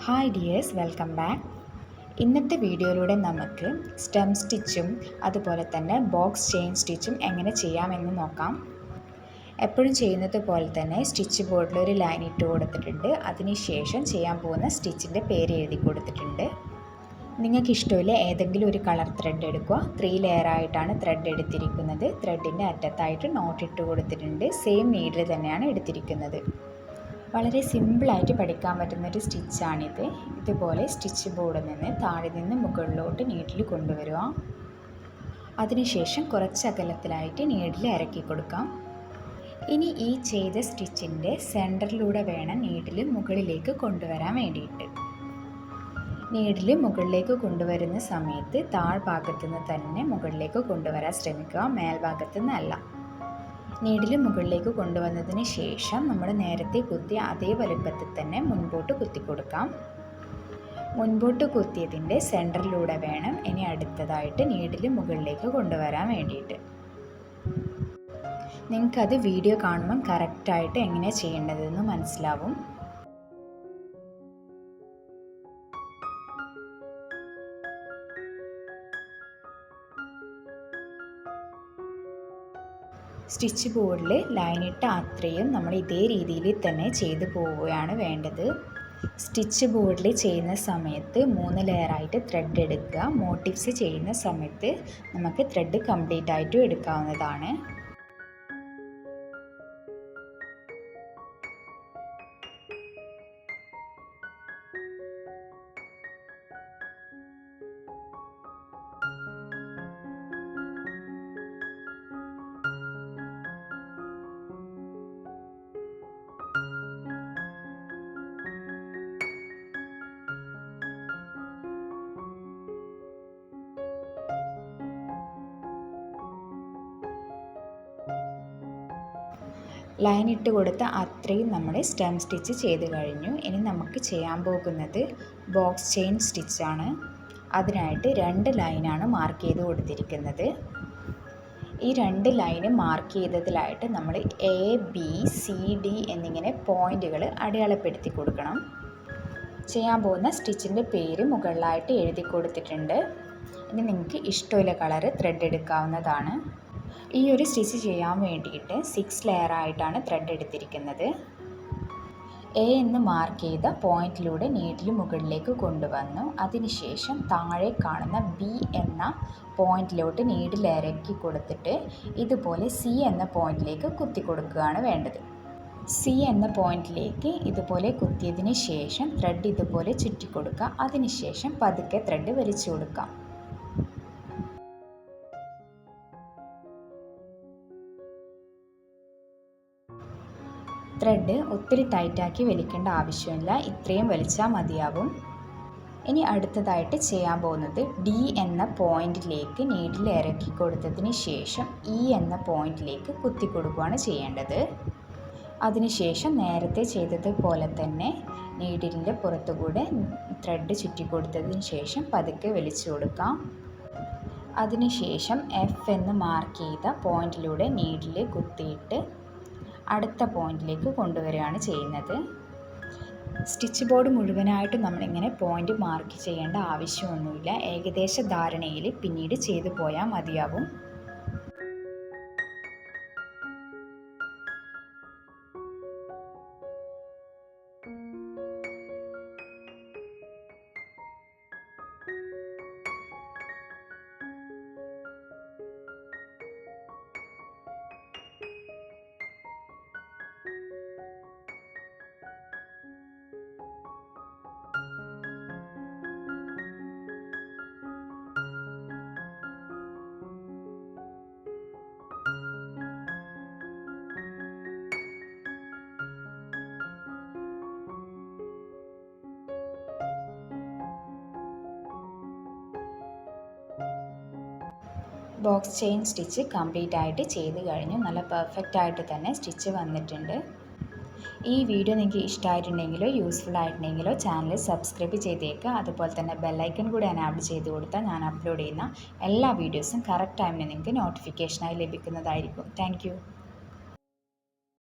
Hi dears, welcome back. ഇന്നത്തെ വീഡിയോയിലൂടെ നമുക്ക് സ്റ്റെം സ്റ്റിച്ചും അതുപോലെ തന്നെ ബോക്സ് ചെയിൻ സ്റ്റിച്ചും എങ്ങനെ ചെയ്യാമെന്ന് നോക്കാം. എപ്പോഴും ചെയ്യുന്നത് പോലെ തന്നെ സ്റ്റിച്ച് ബോർഡിൽ ഒരു ലൈൻ ഇട്ട് കൊടുത്തിട്ടുണ്ട്. അതിനുശേഷം ചെയ്യാൻ പോകുന്ന സ്റ്റിച്ചിൻ്റെ പേര് എഴുതി കൊടുത്തിട്ടുണ്ട്. നിങ്ങൾക്ക് ഇഷ്ടമില്ല ഏതെങ്കിലും ഒരു കളർ ത്രെഡ് എടുക്കുക. 3 ലെയർ ആയിട്ടാണ് ത്രെഡ് എടുത്തിരിക്കുന്നത്. ത്രെഡിൻ്റെ അറ്റത്തായിട്ട് നോട്ട് ഇട്ട് കൊടുത്തിട്ടുണ്ട്. സെയിം നീഡിൽ തന്നെയാണ് എടുത്തിരിക്കുന്നത്. വളരെ സിമ്പിളായിട്ട് പഠിക്കാൻ പറ്റുന്നൊരു സ്റ്റിച്ചാണിത്. ഇതുപോലെ സ്റ്റിച്ച് ബോർഡിൽ നിന്ന് താഴെ നിന്ന് മുകളിലോട്ട് നീഡിൽ കൊണ്ടുവരിക. അതിനുശേഷം കുറച്ച് അകലത്തിലായിട്ട് നീഡിൽ ഇറക്കി കൊടുക്കാം. ഇനി ഈ ചെയ്ത സ്റ്റിച്ചിൻ്റെ സെൻറ്ററിലൂടെ വേണം നീഡിൽ മുകളിലേക്ക് കൊണ്ടുവരാൻ വേണ്ടിയിട്ട്. നീഡിൽ മുകളിലേക്ക് കൊണ്ടുവരുന്ന സമയത്ത് താഴ്ഭാഗത്തു നിന്ന് തന്നെ മുകളിലേക്ക് കൊണ്ടുവരാൻ ശ്രമിക്കുക, മേൽഭാഗത്തു നിന്നല്ല. നീഡിൽ മുകളിലേക്ക് കൊണ്ടുവന്നതിന് ശേഷം നമ്മൾ നേരത്തെ കുത്തിയ അതേ വലുപ്പത്തിൽ തന്നെ മുൻപോട്ട് കുത്തി കൊടുക്കാം. മുൻപോട്ട് കുത്തിയതിൻ്റെ സെൻറ്ററിലൂടെ വേണം ഇനി അടുത്തതായിട്ട് നീഡിൽ മുകളിലേക്ക് കൊണ്ടുവരാൻ വേണ്ടിയിട്ട്. നിങ്ങൾക്കത് വീഡിയോ കാണുമ്പം കറക്റ്റായിട്ട് എങ്ങനെയാണ് ചെയ്യേണ്ടതെന്ന് മനസ്സിലാവും. സ്റ്റിച്ച് ബോർഡിൽ ലൈനിട്ട അത്രയും നമ്മൾ ഇതേ രീതിയിൽ തന്നെ ചെയ്തു പോവുകയാണ് വേണ്ടത്. സ്റ്റിച്ച് ബോർഡിൽ ചെയ്യുന്ന സമയത്ത് 3 ലെയറായിട്ട് ത്രെഡ് എടുക്കുക. മോട്ടീവ്സ് ചെയ്യുന്ന സമയത്ത് നമുക്ക് ത്രെഡ് കംപ്ലീറ്റ് ആയിട്ടും എടുക്കാവുന്നതാണ്. ലൈൻ ഇട്ട് കൊടുത്ത അത്രയും നമ്മൾ സ്റ്റെം സ്റ്റിച്ച് ചെയ്ത് കഴിഞ്ഞു. ഇനി നമുക്ക് ചെയ്യാൻ പോകുന്നത് ബോക്സ് ചെയിൻ സ്റ്റിച്ചാണ്. അതിനായിട്ട് 2 ലൈനാണ് മാർക്ക് ചെയ്ത് കൊടുത്തിരിക്കുന്നത്. ഈ 2 ലൈന് മാർക്ക് ചെയ്തതിലായിട്ട് നമ്മൾ ABCD എന്നിങ്ങനെ പോയിൻ്റുകൾ അടയാളപ്പെടുത്തി കൊടുക്കണം. ചെയ്യാൻ പോകുന്ന സ്റ്റിച്ചിൻ്റെ പേര് മുകളിലായിട്ട് എഴുതി കൊടുത്തിട്ടുണ്ട്. ഇനി നിങ്ങൾക്ക് ഇഷ്ടമുള്ള കളറ് ത്രെഡ് എടുക്കാവുന്നതാണ്. ഈ ഒരു സ്റ്റിച്ച് ചെയ്യാൻ വേണ്ടിയിട്ട് 6 ലെയർ ആയിട്ടാണ് ത്രെഡ് എടുത്തിരിക്കുന്നത്. A എന്ന് മാർക്ക് ചെയ്ത പോയിന്റിലൂടെ നീഡിൽ മുകളിലേക്ക് കൊണ്ടുവന്നു. അതിനുശേഷം താഴെ കാണുന്ന B എന്ന പോയിന്റിലോട്ട് നീഡിൽ ഇറക്കി കൊടുത്തിട്ട് ഇതുപോലെ C എന്ന പോയിന്റിലേക്ക് കുത്തി കൊടുക്കുകയാണ് വേണ്ടത്. C എന്ന പോയിന്റിലേക്ക് ഇതുപോലെ കുത്തിയതിന് ശേഷം ത്രെഡ് ഇതുപോലെ ചുറ്റി കൊടുക്കുക. അതിനുശേഷം പതുക്കെ ത്രെഡ് വലിച്ചു കൊടുക്കാം. ത്രെഡ് ഒത്തിരി ടൈറ്റാക്കി വലിക്കേണ്ട ആവശ്യമില്ല, ഇത്രയും വലിച്ചാൽ മതിയാവും. ഇനി അടുത്തതായിട്ട് ചെയ്യാൻ പോകുന്നത് D എന്ന പോയിന്റിലേക്ക് നീഡിൽ ഇറക്കി കൊടുത്തതിന് ശേഷം E എന്ന പോയിന്റിലേക്ക് കുത്തി കൊടുക്കുകയാണ് ചെയ്യേണ്ടത്. അതിനുശേഷം നേരത്തെ ചെയ്തതുപോലെ തന്നെ നീഡിലിൻ്റെ പുറത്തുകൂടെ ത്രെഡ് ചുറ്റി കൊടുത്തതിന് ശേഷം പതുക്കെ വലിച്ചു കൊടുക്കാം. അതിനുശേഷം F എന്ന് മാർക്ക് ചെയ്ത പോയിന്റിലൂടെ നീഡിൽ കുത്തിയിട്ട് അടുത്ത പോയിന്റിലേക്ക് കൊണ്ടുവരികയാണ് ചെയ്യുന്നത്. സ്റ്റിച്ച് ബോർഡ് മുഴുവനായിട്ടും നമ്മളിങ്ങനെ പോയിന്റ് മാർക്ക് ചെയ്യേണ്ട ആവശ്യമൊന്നുമില്ല. ഏകദേശ ധാരണയിൽ പിന്നീട് ചെയ്തു പോയാൽ മതിയാവും. ബോക്സ് ചെയിൻ സ്റ്റിച്ച് കംപ്ലീറ്റ് ആയിട്ട് ചെയ്ത് കഴിഞ്ഞു. നല്ല പെർഫെക്റ്റ് ആയിട്ട് തന്നെ സ്റ്റിച്ച് വന്നിട്ടുണ്ട്. ഈ വീഡിയോ നിങ്ങൾക്ക് ഇഷ്ടമായിട്ടുണ്ടെങ്കിലോ യൂസ്ഫുൾ ആയിട്ടുണ്ടെങ്കിലോ ചാനൽ സബ്സ്ക്രൈബ് ചെയ്തേക്കുക. അതുപോലെ തന്നെ ബെല്ലൈക്കൺ കൂടി എനാബിൾ ചെയ്ത് കൊടുത്താൽ ഞാൻ അപ്ലോഡ് ചെയ്യുന്ന എല്ലാ വീഡിയോസും കറക്റ്റ് ടൈമിന് നിങ്ങൾക്ക് നോട്ടിഫിക്കേഷനായി ലഭിക്കുന്നതായിരിക്കും. താങ്ക്